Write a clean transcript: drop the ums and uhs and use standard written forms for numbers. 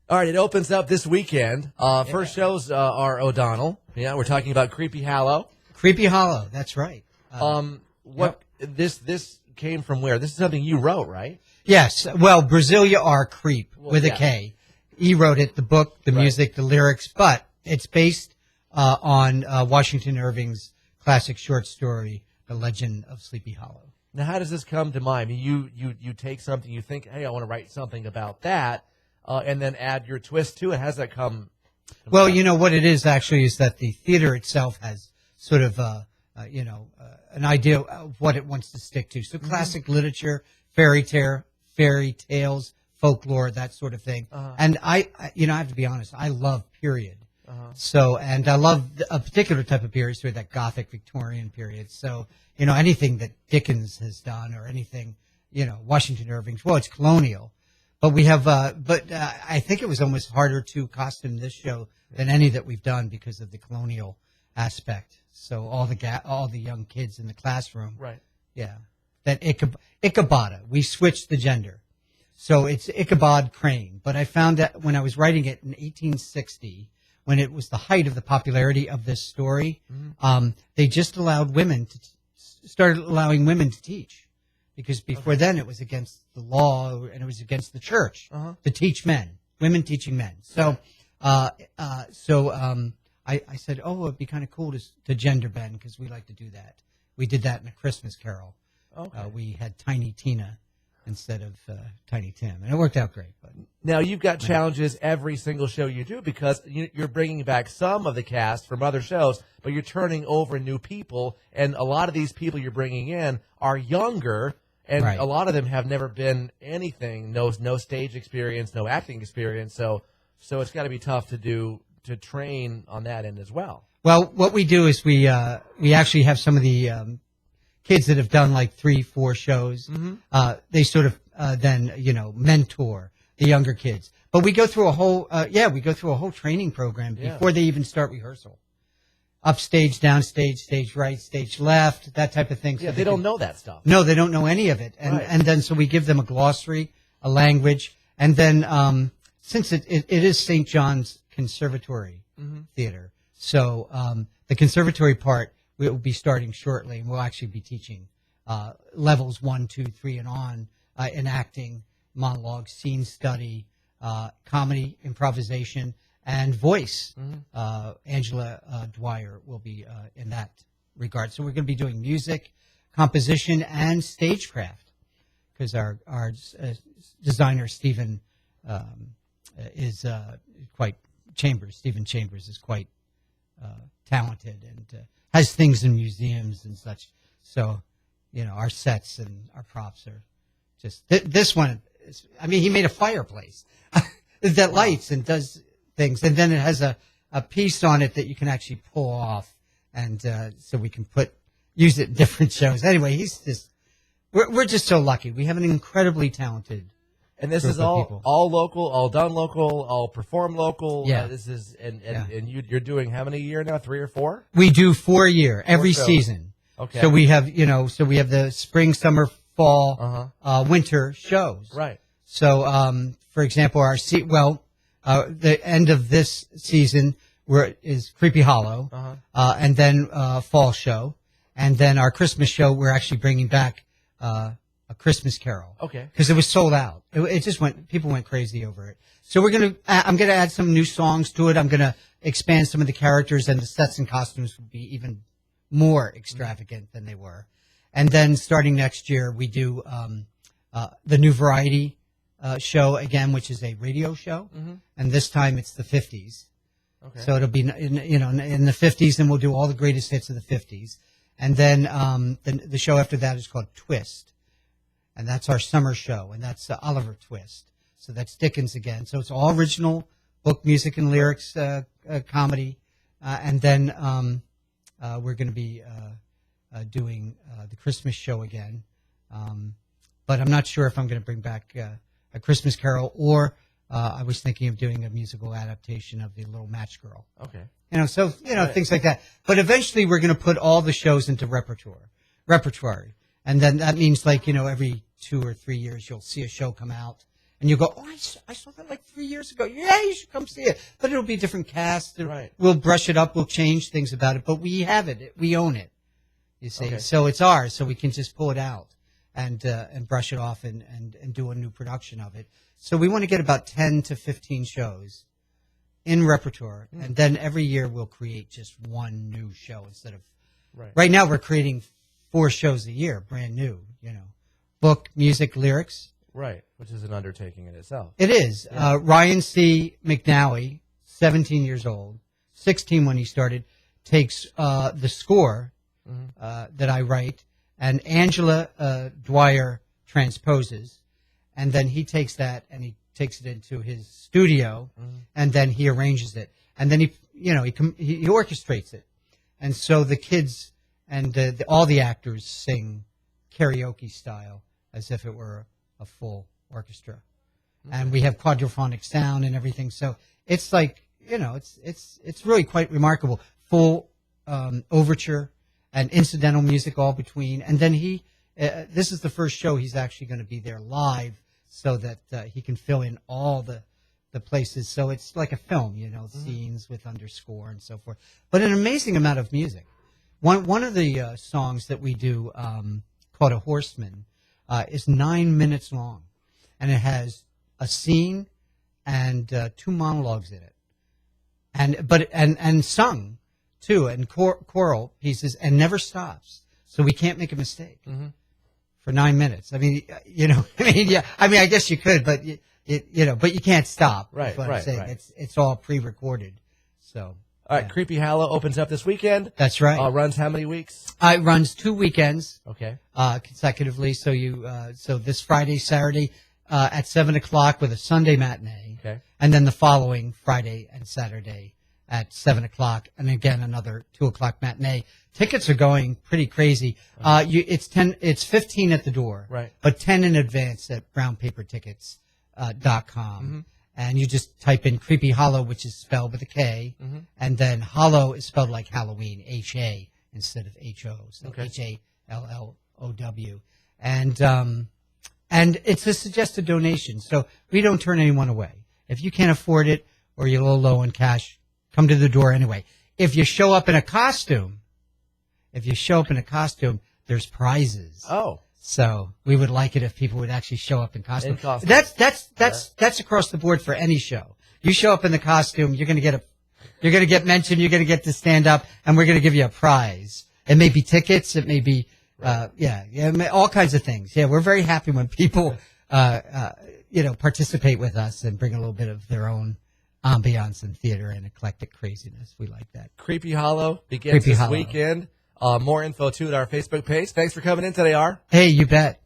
All right, it opens up this weekend. First shows are O'Donnell. Yeah, we're talking about Kreepy Hollow. Kreepy Hollow, that's right. This came from where? This is something you wrote, right? Yes. Well, Brasilia R. Creep with a K. He wrote it, the book, the music, the lyrics, but it's based on Washington Irving's classic short story, The Legend of Sleepy Hollow. Now, how does this come to mind? I mean, you take something, you think, hey, I want to write something about that, and then add your twist to it. How does that come? Well, you know, what it is actually is that the theater itself has sort of, an idea of what it wants to stick to. So classic literature, fairy tales, folklore, that sort of thing. And I have to be honest, I love period. So, and I love a particular type of period, sort of that Gothic Victorian period. So, you know, anything that Dickens has done or anything, you know, Washington Irving's, well, it's colonial. But we have, I think it was almost harder to costume this show than any that we've done because of the colonial aspect. So all the young kids in the classroom. Right. Yeah. That Ichabod, we switched the gender. So it's Ichabod Crane. But I found that when I was writing it in 1860, when it was the height of the popularity of this story, they just allowed started allowing women to teach. Because before then it was against the law and it was against the church to teach men, women teaching men. So, I said, oh, it'd be kind of cool to gender bend because we like to do that. We did that in A Christmas Carol. Okay. We had Tiny Tina instead of Tiny Tim, and it worked out great. But now you've got challenges every single show you do because you're bringing back some of the cast from other shows, but you're turning over new people, and a lot of these people you're bringing in are younger, and a lot of them have never been anything, no stage experience, no acting experience, so it's got to be tough to train on that end as well. Well, what we do is we actually have some of the kids that have done like 3-4 shows. They sort of then mentor the younger kids. But we go through a whole training program before they even start rehearsal. Upstage, downstage, stage right, stage left, that type of thing. So they don't know that stuff. No, they don't know any of it. And then so we give them a glossary, a language, and then since it is St. John's Conservatory Theater. So the conservatory part will be starting shortly, and we'll actually be teaching levels 1, 2, 3, and on in acting, monologue, scene study, comedy, improvisation, and voice. Angela Dwyer will be in that regard. So we're going to be doing music, composition, and stagecraft because our designer, Stephen, is quite Stephen Chambers is quite talented and has things in museums and such. So, our sets and our props are just this one. He made a fireplace that lights and does things, and then it has a piece on it that you can actually pull off, and so we can use it in different shows. Anyway, we're just so lucky. We have an incredibly talented. And this is all local, all done local, all performed local. Yeah. This is and you're doing how many a year now? 3 or 4? We do 4 a year, every season. Okay. So we have the spring, summer, fall, winter shows. Right. So for example, the end of this season is Kreepy Hollow, and then fall show, and then our Christmas show we're actually bringing back A Christmas Carol. Okay. Because it was sold out. It just people went crazy over it. So I'm going to add some new songs to it. I'm going to expand some of the characters, and the sets and costumes will be even more extravagant than they were. And then starting next year, we do the new variety show again, which is a radio show. And this time it's the 50s. Okay. So it'll be in the 50s, and we'll do all the greatest hits of the 50s. And then the show after that is called Twist. And that's our summer show, and that's Oliver Twist. So that's Dickens again. So it's all original book, music, and lyrics comedy. And then we're going to be doing the Christmas show again. But I'm not sure if I'm going to bring back A Christmas Carol, or I was thinking of doing a musical adaptation of The Little Match Girl. Okay. Things like that. But eventually we're going to put all the shows into repertoire. And then that means every 2 or 3 years you'll see a show come out, And you go, oh, I saw that like 3 years ago. Yeah, you should come see it. But it'll be a different cast. Right. We'll brush it up. We'll change things about it. But we have it. We own it. You see. Okay. So it's ours. So we can just pull it out and brush it off and do a new production of it. So we want to get about 10 to 15 shows in repertoire. And then every year we'll create just one new show instead of. Right now we're creating 4 shows a year, brand new, book, music, lyrics. Right, which is an undertaking in itself. It is. Yeah. Ryan C. McNally, 17 years old, 16 when he started, takes the score that I write, and Angela Dwyer transposes, and then he takes that and he takes it into his studio, and then he arranges it, and then he orchestrates it, and so the kids and all the actors sing karaoke style as if it were a full orchestra, and we have quadraphonic sound and everything. So it's like it's really quite remarkable. Full overture and incidental music all between, and then this is the first show he's actually going to be there live, so that he can fill in all the places. So it's like a film, scenes with underscore and so forth. But an amazing amount of music. One of the songs that we do called A Horseman is 9 minutes long, and it has a scene and 2 monologues in it, and sung too, and choral pieces, and never stops, so we can't make a mistake for 9 minutes. I mean, I guess you could, but but you can't stop. Right, That's what right, I'm saying. right. It's all pre-recorded, so. All right, Kreepy Hollow opens up this weekend. That's right. Runs how many weeks? It runs 2 weekends. Okay. Consecutively. So so this Friday, Saturday, at 7:00 with a Sunday matinee. Okay. And then the following Friday and Saturday at 7:00, and again another 2:00 matinee. Tickets are going pretty crazy. It's 15 at the door. Right. But 10 in advance at brownpapertickets.com. And you just type in Kreepy Hollow, which is spelled with a K, and then Hollow is spelled like Halloween, H-A instead of H-O, so H-A-L-L-O-W. And it's a suggested donation, so we don't turn anyone away. If you can't afford it or you're a little low on cash, come to the door anyway. If you show up in a costume, there's prizes. Oh. So we would like it if people would actually show up in costume. In costume. That's across the board for any show. You show up in the costume, you're going to get mentioned, you're going to get to stand up, and we're going to give you a prize. It may be tickets, it may be all kinds of things. Yeah, we're very happy when people participate with us and bring a little bit of their own ambiance and theater and eclectic craziness. We like that. Kreepy Hollow begins this weekend. More info too at our Facebook page. Thanks for coming in today, R. Hey, you bet.